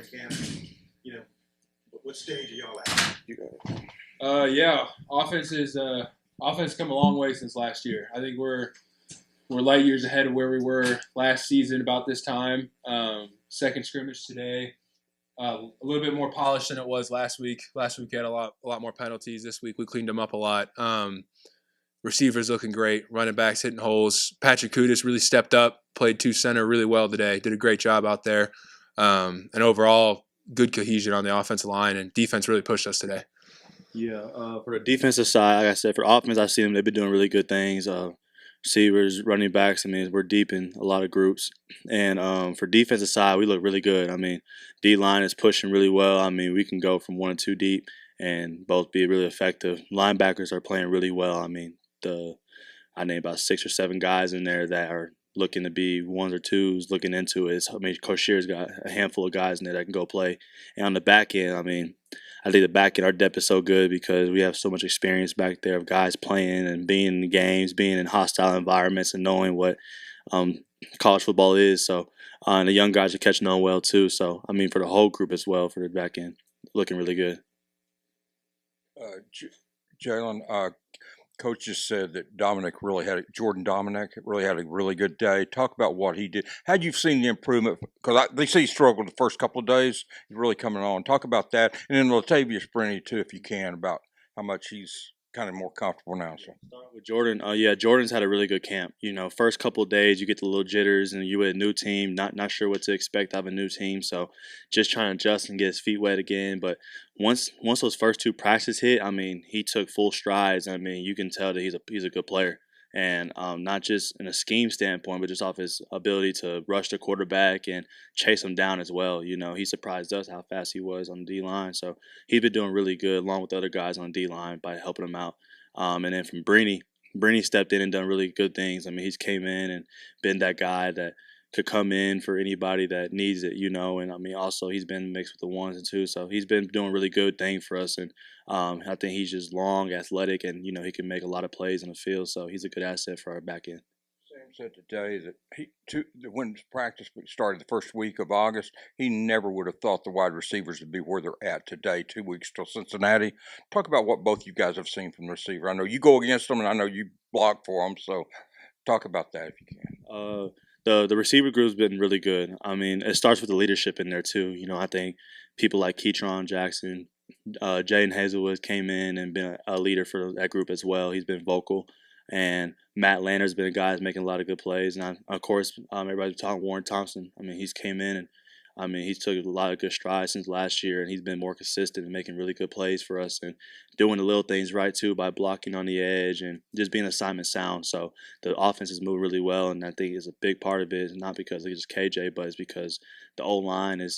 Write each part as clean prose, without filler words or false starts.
camp? What stage are y'all at? You got it. Yeah, offense come a long way since last year. I think we're light years ahead of where we were last season about this time. Second scrimmage today, a little bit more polished than it was last week. Last week we had a lot more penalties. This week we cleaned them up a lot. Receivers looking great. Running backs hitting holes. Patrick Kudis really stepped up. Played 2 center really well today. Did a great job out there. And overall, good cohesion on the offensive line, and defense really pushed us today. Yeah, for the defensive side, like I said, for offense, I've seen them. They've been doing really good things. Receivers, running backs. I mean, we're deep in a lot of groups. And for defensive side, we look really good. I mean, D-line is pushing really well. I mean, we can go from 1 and 2 deep and both be really effective. Linebackers are playing really well. I mean, I named about 6 or 7 guys in there that are looking to be 1s or 2s, looking into it. I mean, Coach Shear's got a handful of guys in there that can go play. And on the back end, I mean, I think the back end, our depth is so good because we have so much experience back there of guys playing and being in the games, being in hostile environments, and knowing what college football is. So, and the young guys are catching on well too. So, I mean, for the whole group as well, for the back end, looking really good. Jalen, Coach just said that Jordan Dominic really had a really good day. Talk about what he did. Had you seen the improvement? Because they see he struggled the first couple of days. He's really coming on. Talk about that. And then Latavius Brinny, too, if you can, about how much he's kind of more comfortable now. So. Starting with Jordan, Jordan's had a really good camp. First couple of days you get the little jitters, and you with a new team, not sure what to expect out of a new team. So just trying to adjust and get his feet wet again. But once those first 2 practices hit, I mean, he took full strides. I mean, you can tell that he's a good player. And not just in a scheme standpoint, but just off his ability to rush the quarterback and chase him down as well. He surprised us how fast he was on the D-line. So he's been doing really good along with the other guys on the D-line by helping him out. And then from Brinny stepped in and done really good things. I mean, he's came in and been that guy that could come in for anybody that needs it, And, I mean, also he's been mixed with the 1s and 2s. So he's been doing really good things for us. And I think he's just long, athletic, and, he can make a lot of plays on the field. So he's a good asset for our back end. Sam said today that when practice started the first week of August, he never would have thought the wide receivers would be where they're at today, 2 weeks till Cincinnati. Talk about what both you guys have seen from the receiver. I know you go against them, and I know you block for them. So talk about that if you can. The receiver group's been really good. I mean, it starts with the leadership in there too. I think people like Ketron Jackson, Jaden Hazelwood came in and been a leader for that group as well. He's been vocal. And Matt Lanner's been a guy that's making a lot of good plays. And, of course, everybody's talking Warren Thompson. I mean, he's came in and, he's took a lot of good strides since last year, and he's been more consistent and making really good plays for us and doing the little things right, too, by blocking on the edge and just being assignment sound. So the offense is moving really well, and I think is a big part of it. It's not because it's just KJ, but it's because the O-line is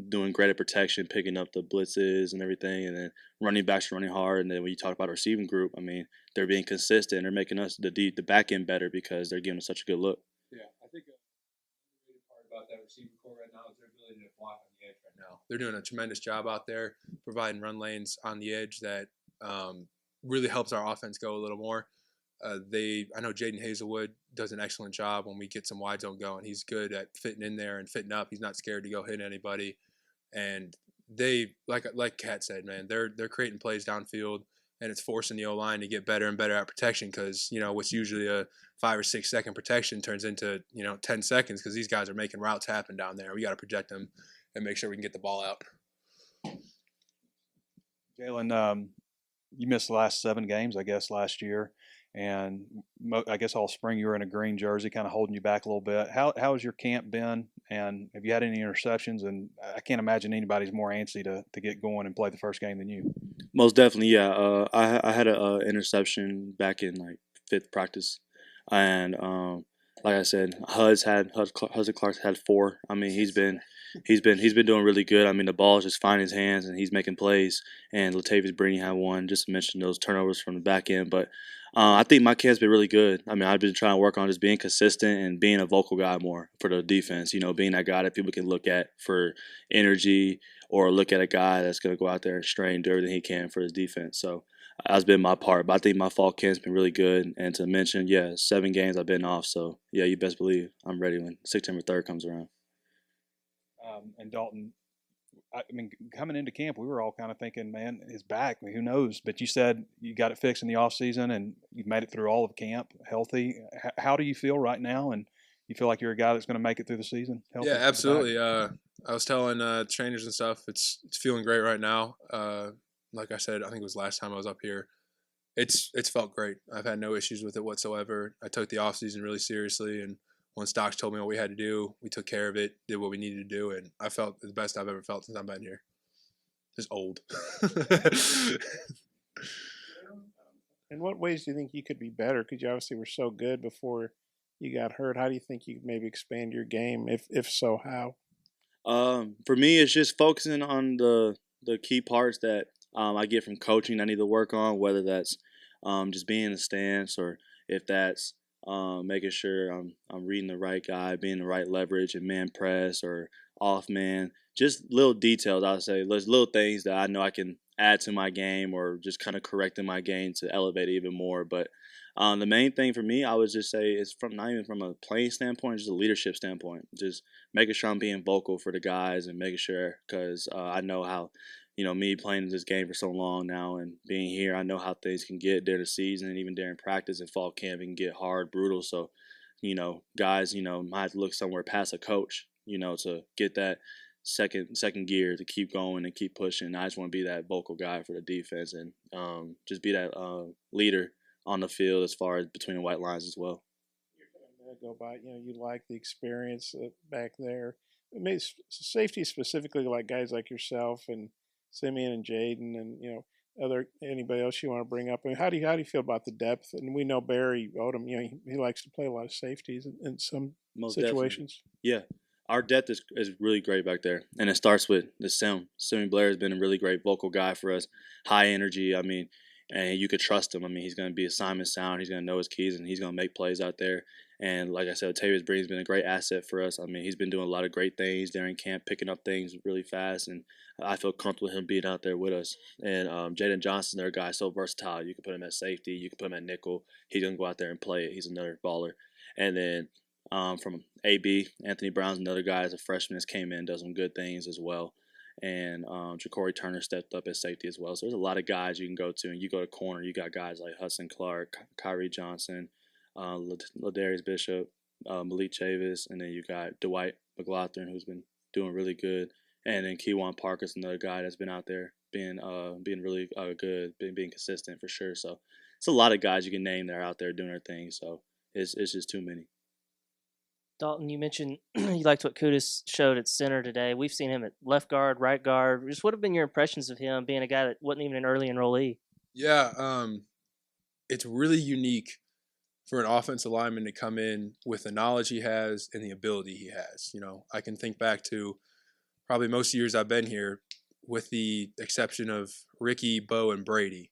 doing great at protection, picking up the blitzes and everything, and then running backs are running hard. And then when you talk about our receiving group, I mean, they're being consistent. They're making us the back end better because they're giving us such a good look. Yeah, I think the part about that receiving core right now is their ability to block on the edge right now. They're doing a tremendous job out there, providing run lanes on the edge that really helps our offense go a little more. I know Jaden Hazelwood does an excellent job when we get some wide zone going. He's good at fitting in there and fitting up. He's not scared to go hit anybody. And they, like Kat said, man, they're creating plays downfield, and it's forcing the O-line to get better and better at protection because, what's usually a 5 or 6 second protection turns into, 10 seconds because these guys are making routes happen down there. We got to project them and make sure we can get the ball out. Jalen, you missed the last 7 games, I guess, last year. And I guess all spring you were in a green jersey, kind of holding you back a little bit. How has your camp been? And have you had any interceptions? And I can't imagine anybody's more antsy to get going and play the first game than you. Most definitely, yeah. I had an interception back in 5th practice, and like I said, Hudson Clark had 4. I mean, he's been doing really good. I mean, the ball is just finding his hands and he's making plays. And Latavius Brinny had 1, just to mention those turnovers from the back end. But I think my camp's been really good. I mean, I've been trying to work on just being consistent and being a vocal guy more for the defense. Being that guy that people can look at for energy, or look at a guy that's going to go out there and strain and do everything he can for his defense. So that's been my part. But I think my fall camp's been really good. And to mention, 7 games I've been off. So, you best believe I'm ready when September 3rd comes around. And Dalton, I mean, coming into camp, we were all kind of thinking, man, his back, I mean, who knows? But you said you got it fixed in the off season and you made it through all of camp healthy. How do you feel right now? And you feel like you're a guy that's going to make it through the season healthy? Yeah, absolutely. I was telling trainers and stuff, it's feeling great right now. Like I said, I think it was last time I was up here. It's felt great. I've had no issues with it whatsoever. I took the off season really seriously, and once Docs told me what we had to do, we took care of it, did what we needed to do, and I felt the best I've ever felt since I've been here. Just old. In what ways do you think you could be better? Because you obviously were so good before you got hurt. How do you think you could maybe expand your game? If so, how? For me, it's just focusing on the key parts that I get from coaching I need to work on, whether that's just being in the stance or if that's making sure I'm reading the right guy, being the right leverage and man press or off man. Just little details, I would say. There's little things that I know I can add to my game or just kind of correcting my game to elevate it even more. But the main thing for me, I would just say, is from not even from a playing standpoint, just a leadership standpoint. Just making sure I'm being vocal for the guys and making sure, because I know how, me playing this game for so long now and being here, I know how things can get during the season and even during practice and fall camp. It can get hard, brutal. So, guys, might have to look somewhere past a coach, to get that second gear to keep going and keep pushing. I just want to be that vocal guy for the defense and just be that leader on the field as far as between the white lines as well. Go by, you like the experience back there. It makes safety specifically, like guys like yourself and Simeon and Jaden and anybody else you want to bring up. I mean, how do you feel about the depth? And we know Barry Odom, he likes to play a lot of safeties in some Most situations. Definitely. Yeah. Our depth is really great back there. And it starts with the Sim. Simeon Blair has been a really great vocal guy for us. High energy. I mean, and you could trust him. I mean, he's going to be assignment sound. He's going to know his keys, and he's going to make plays out there. And like I said, Tavius Breen's been a great asset for us. I mean, he's been doing a lot of great things during camp, picking up things really fast, and I feel comfortable with him being out there with us. And Jalen Johnson, their guy, so versatile. You can put him at safety. You can put him at nickel. He's going to go out there and play it. He's another baller. And then from AB, Anthony Brown's another guy as a freshman that's came in, does some good things as well. And Ja'Cory Turner stepped up at safety as well. So there's a lot of guys you can go to. And you go to corner, you got guys like Hudson Clark, Kyrie Johnson, Ladarius Bishop, Malik Chavis, and then you got Dwight McLaughlin, who's been doing really good. And then Keywan Parker's another guy that's been out there being really good, being consistent for sure. So it's a lot of guys you can name that are out there doing their thing. So it's just too many. Dalton, you mentioned you liked what Kudis showed at center today. We've seen him at left guard, right guard. Just what have been your impressions of him being a guy that wasn't even an early enrollee? Yeah, it's really unique for an offensive lineman to come in with the knowledge he has and the ability he has. I can think back to probably most years I've been here, with the exception of Ricky, Bo, and Brady.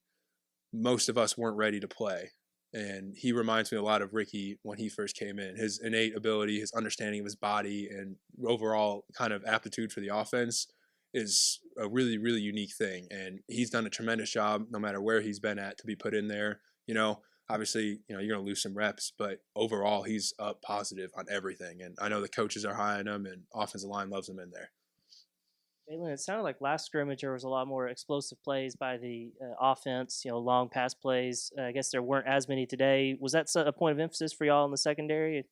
Most of us weren't ready to play. And he reminds me a lot of Ricky when he first came in. His innate ability, his understanding of his body, and overall kind of aptitude for the offense is a really, really unique thing. And he's done a tremendous job no matter where he's been at to be put in there. Obviously, you're going to lose some reps, but overall he's up positive on everything. And I know the coaches are high on him, and offensive line loves him in there. Jalen, it sounded like last scrimmage there was a lot more explosive plays by the offense, long pass plays. I guess there weren't as many today. Was that a point of emphasis for y'all in the secondary?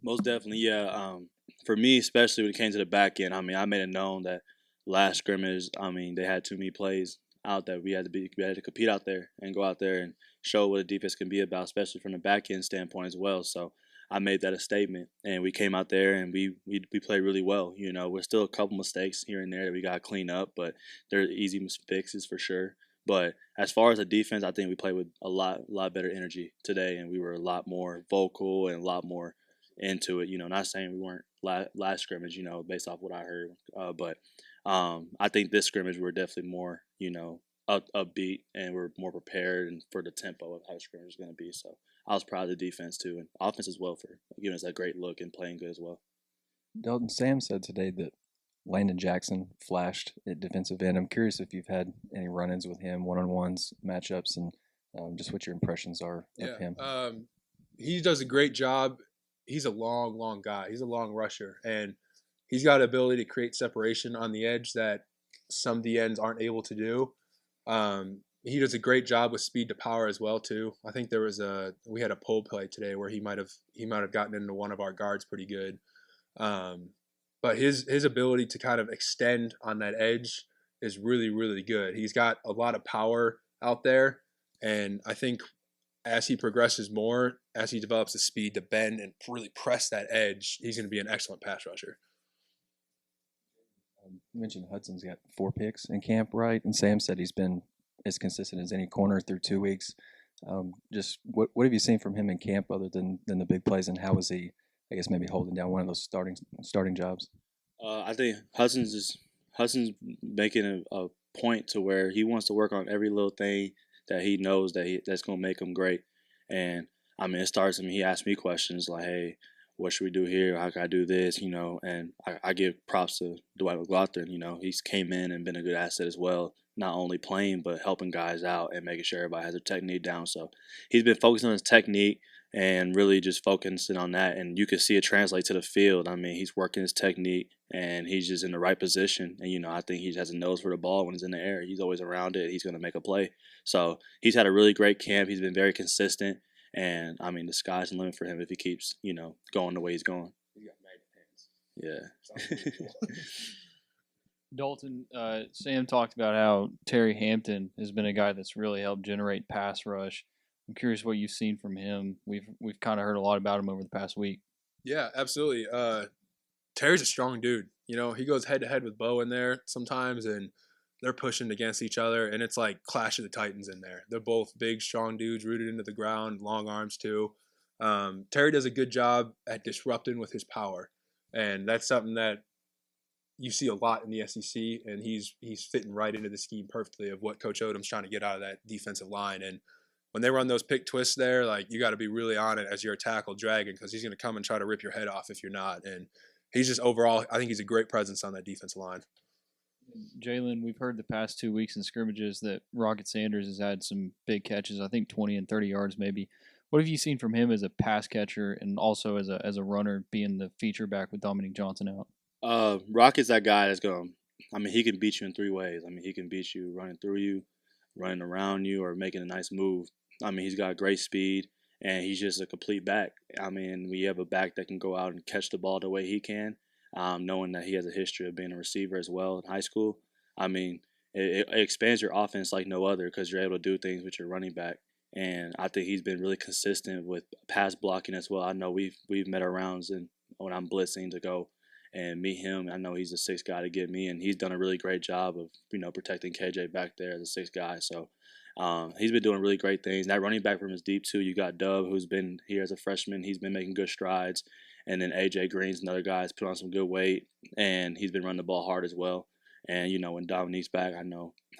Most definitely, yeah. For me, especially when it came to the back end, I mean, I made it known that last scrimmage, I mean, they had too many plays out there. We had to compete out there and go out there and show what a defense can be about, especially from the back end standpoint as well. So I made that a statement, and we came out there and we played really well. We're still a couple mistakes here and there that we got to clean up, but they're easy fixes for sure. But as far as the defense, I think we played with a lot better energy today, and we were a lot more vocal and a lot more into it. Not saying we weren't last scrimmage, based off what I heard, but I think this scrimmage we're definitely more, upbeat, and we're more prepared and for the tempo of how the scrimmage is going to be. So I was proud of the defense too, and offense as well for giving us that great look and playing good as well. Dalton, Sam said today that Landon Jackson flashed at defensive end. I'm curious if you've had any run-ins with him, one-on-ones, matchups, and just what your impressions are of him. He does a great job. He's a long guy. He's a long rusher, and he's got the ability to create separation on the edge that some D ends aren't able to do. He does a great job with speed to power as well too. I think we had a pull play today where he might have gotten into one of our guards pretty good. But his ability to kind of extend on that edge is really, really good. He's got a lot of power out there, and I think as he progresses more, as he develops the speed to bend and really press that edge, he's going to be an excellent pass rusher. You mentioned Hudson's got 4 picks in camp, right? And Sam said he's been as consistent as any corner through 2 weeks. Just what have you seen from him in camp other than the big plays, and how was he, I guess, maybe holding down one of those starting jobs? I think Hudson's making a point to where he wants to work on every little thing that he knows that's going to make him great. And I mean, it starts. I mean, he asked me questions like, "Hey, what should we do here? How can I do this?" You know, and I give props to Dwight McLaughlin. You know, he's came in and been a good asset as well. Not only playing, but helping guys out and making sure everybody has their technique down. So he's been focusing on his technique and really just focusing on that. And you can see it translate to the field. I mean, he's working his technique and he's just in the right position. And, you know, I think he has a nose for the ball when he's in the air. He's always around it. He's going to make a play. So he's had a really great camp. He's been very consistent. And, I mean, the sky's the limit for him if he keeps, you know, going the way he's going. Yeah. Dalton, Sam talked about how Terry Hampton has been a guy that's really helped generate pass rush. I'm curious what you've seen from him. We've kind of heard a lot about him over the past week. Yeah, absolutely. Terry's a strong dude. You know, he goes head to head with Bo in there sometimes, and they're pushing against each other, and it's like Clash of the Titans in there. They're both big, strong dudes, rooted into the ground, long arms too. Terry does a good job at disrupting with his power, and that's something that you see a lot in the SEC, and he's fitting right into the scheme perfectly of what Coach Odom's trying to get out of that defensive line. And when they run those pick twists there, like, you got to be really on it as you're a tackle dragging, because he's going to come and try to rip your head off if you're not. And he's just overall, I think he's a great presence on that defensive line. Jalen, we've heard the past 2 weeks in scrimmages that Rocket Sanders has had some big catches, I think 20 and 30 yards maybe. What have you seen from him as a pass catcher and also as a runner, being the feature back with Dominic Johnson out? Rocket's that guy that's going to, I mean, he can beat you in 3 ways. I mean, he can beat you running through you, running around you, or making a nice move. I mean, he's got great speed, and he's just a complete back. I mean, we have a back that can go out and catch the ball the way he can, knowing that he has a history of being a receiver as well in high school. I mean, it expands your offense like no other because you're able to do things with your running back. And I think he's been really consistent with pass blocking as well. I know we've met our rounds and when I'm blitzing to go and meet him. I know he's the 6th guy to get me, and he's done a really great job of, you know, protecting KJ back there as a 6th guy. So he's been doing really great things. That running back room is deep too. You got Dub, who's been here as a freshman. He's been making good strides. And then AJ Green's another guy who's put on some good weight, and he's been running the ball hard as well. And, you know, when Dominique's back,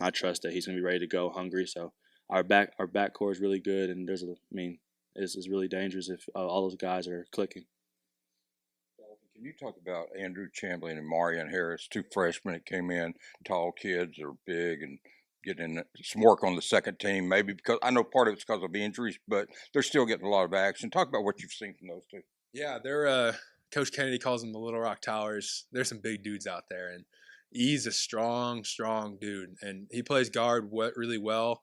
I trust that he's going to be ready to go, hungry. So our back core is really good, and it's really dangerous if all those guys are clicking. Can you talk about Andrew Chamberlain and Marion Harris, 2 freshmen that came in, tall kids, are big and getting some work on the second team, maybe because I know part of it's because of injuries, but they're still getting a lot of action. Talk about what you've seen from those 2. Yeah, they're Coach Kennedy calls them the Little Rock Towers. There's some big dudes out there, and he's a strong dude, and he plays guard really well.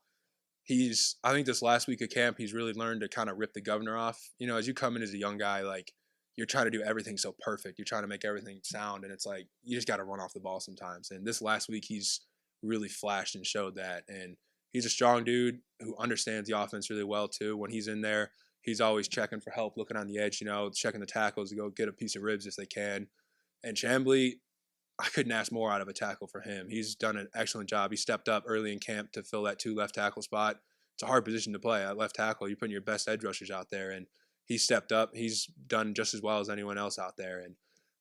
I think this last week of camp, he's really learned to kind of rip the governor off. You know, as you come in as a young guy, like, you're trying to do everything so perfect. You're trying to make everything sound, and it's like you just got to run off the ball sometimes. And this last week, he's really flashed and showed that. And he's a strong dude who understands the offense really well too. When he's in there, he's always checking for help, looking on the edge, you know, checking the tackles to go get a piece of ribs if they can. And Chambly, I couldn't ask more out of a tackle for him. He's done an excellent job. He stepped up early in camp to fill that 2 left tackle spot. It's a hard position to play at left tackle. You're putting your best edge rushers out there, and he stepped up. He's done just as well as anyone else out there, and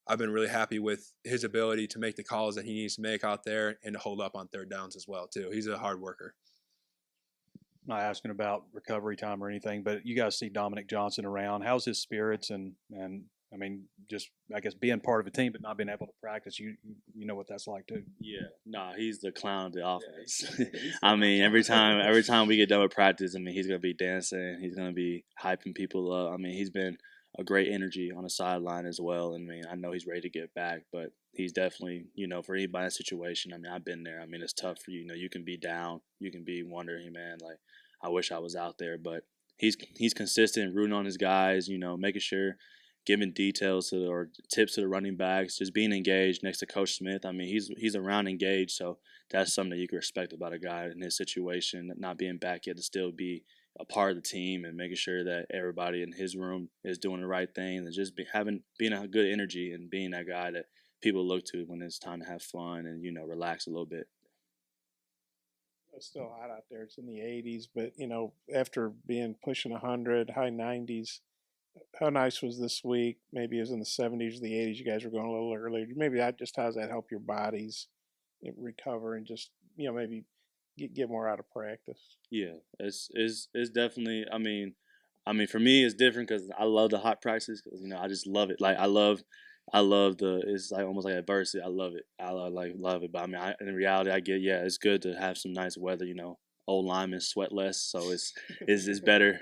I've been really happy with his ability to make the calls that he needs to make out there and to hold up on 3rd downs as well too. He's a hard worker. Not asking about recovery time or anything, but you guys see Dominic Johnson around. How's his spirits and I mean, just I guess being part of a team but not being able to practice, you know what that's like too. Yeah, he's the clown of the offense. I mean, every time we get done with practice, I mean, he's gonna be dancing, he's gonna be hyping people up. I mean, he's been a great energy on the sideline as well. I mean, I know he's ready to get back, but he's definitely, for anybody in that situation, I mean, I've been there. I mean, it's tough for you. You can be down. You can be wondering, man, like, I wish I was out there. But he's consistent, rooting on his guys, making sure, giving details or tips to the running backs, just being engaged next to Coach Smith. I mean, he's around engaged, so that's something that you can respect about a guy in his situation, not being back yet, to still be a part of the team and making sure that everybody in his room is doing the right thing, and just being a good energy and being that guy that people look to when it's time to have fun and relax a little bit. It's still hot out there. It's in the 80s, but after being pushing 100, high 90s, how nice was this week? Maybe it was in the 70s or the 80s. You guys were going a little earlier. Maybe how does that help your bodies recover and just maybe get more out of practice? Yeah, it's definitely. I mean, for me, it's different because I love the hot practices because I just love it. Like I love it's like almost like adversity. I love it. I love it. But I mean, in reality, I get it's good to have some nice weather. Old linemen sweat less, so it's better.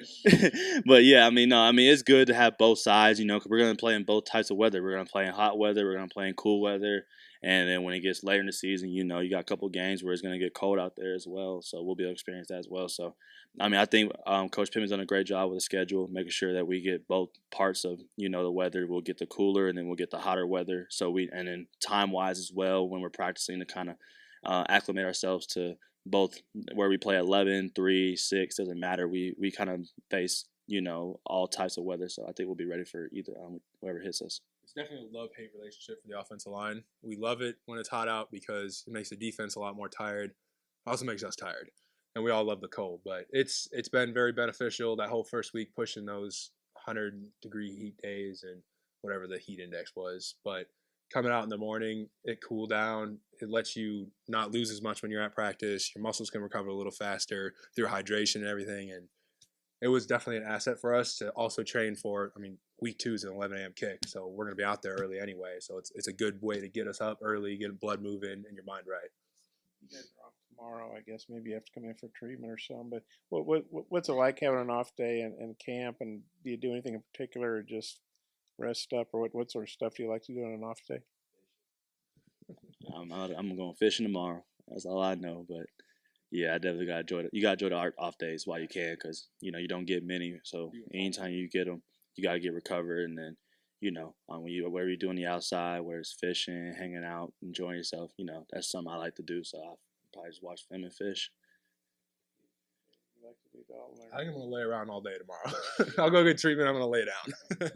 But yeah, it's good to have both sides. Because we're gonna play in both types of weather. We're gonna play in hot weather. We're gonna play in cool weather. And then when it gets later in the season, you got a couple games where it's going to get cold out there as well. So we'll be able to experience that as well. So, I think Coach Pittman's done a great job with the schedule, making sure that we get both parts of, the weather. We'll get the cooler and then we'll get the hotter weather. And then time-wise as well, when we're practicing to kind of acclimate ourselves to both where we play 11, 3, 6, doesn't matter. We kind of face, all types of weather. So I think we'll be ready for either whoever hits us. It's definitely a love-hate relationship for the offensive line. We love it when it's hot out because it makes the defense a lot more tired. It also makes us tired, and we all love the cold. But it's been very beneficial that whole first week pushing those 100-degree heat days and whatever the heat index was. But coming out in the morning, it cooled down. It lets you not lose as much when you're at practice. Your muscles can recover a little faster through hydration and everything. And it was definitely an asset for us to also train for. Week 2 is an 11 a.m. kick, so we're going to be out there early anyway. So it's a good way to get us up early, get blood moving, and your mind right. You guys are off tomorrow, I guess. Maybe you have to come in for treatment or something. But what's it like having an off day in camp? And do you do anything in particular, or just rest up, or what sort of stuff do you like to do on an off day? I'm going fishing tomorrow. That's all I know, but. Yeah, I definitely got to enjoy it. You got to enjoy the off days while you can because, you don't get many. So anytime you get them, you got to get recovered. And then, wherever you're doing the outside, whether it's fishing, hanging out, enjoying yourself, that's something I like to do. So I'll probably just watch film and fish. You like to do Dalton? I think I'm going to lay around all day tomorrow. I'll go get treatment. I'm going to lay down.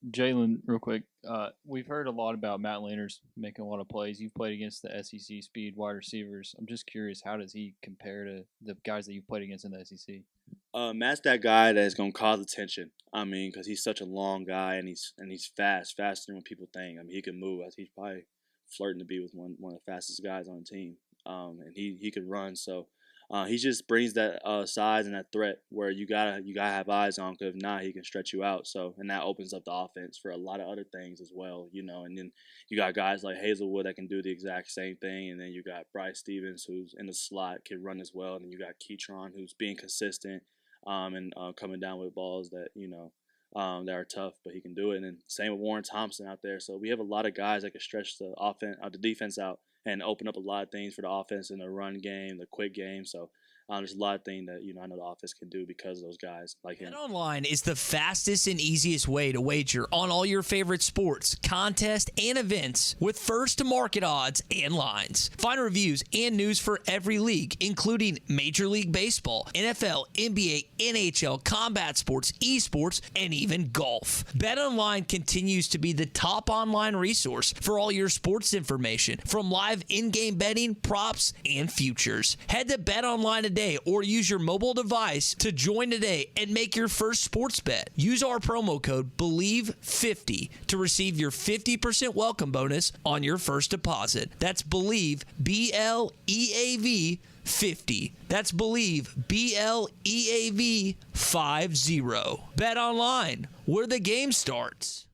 Jalen, real quick, we've heard a lot about Matt Lanners making a lot of plays. You've played against the SEC speed wide receivers. I'm just curious, how does he compare to the guys that you've played against in the SEC? Matt's that guy that's going to cause attention. Because he's such a long guy and he's fast, faster than what people think. He can move. He's probably flirting to be with one of the fastest guys on the team. And he can run. So he just brings that size and that threat where you gotta have eyes on, because if not, he can stretch you out. So, and that opens up the offense for a lot of other things as well, And then you got guys like Hazelwood that can do the exact same thing, and then you got Bryce Stevens who's in the slot, can run as well, and then you got Keytron who's being consistent and coming down with balls that that are tough, but he can do it. And then same with Warren Thompson out there. So we have a lot of guys that can stretch the defense out and open up a lot of things for the offense in the run game, the quick game. So there's a lot of things that I know the offense can do because of those guys like him. BetOnline is the fastest and easiest way to wager on all your favorite sports, contests, and events with first-to-market odds and lines. Find reviews and news for every league, including Major League Baseball, NFL, NBA, NHL, combat sports, esports, and even golf. BetOnline continues to be the top online resource for all your sports information, from live in-game betting, props, and futures. Head to BetOnline today or use your mobile device to join today and make your first sports bet. Use our promo code BELIEVE50 to receive your 50% welcome bonus on your first deposit. That's BELIEVE, BLEAV 50. That's BELIEVE, BLEAV 50. Bet online, where the game starts.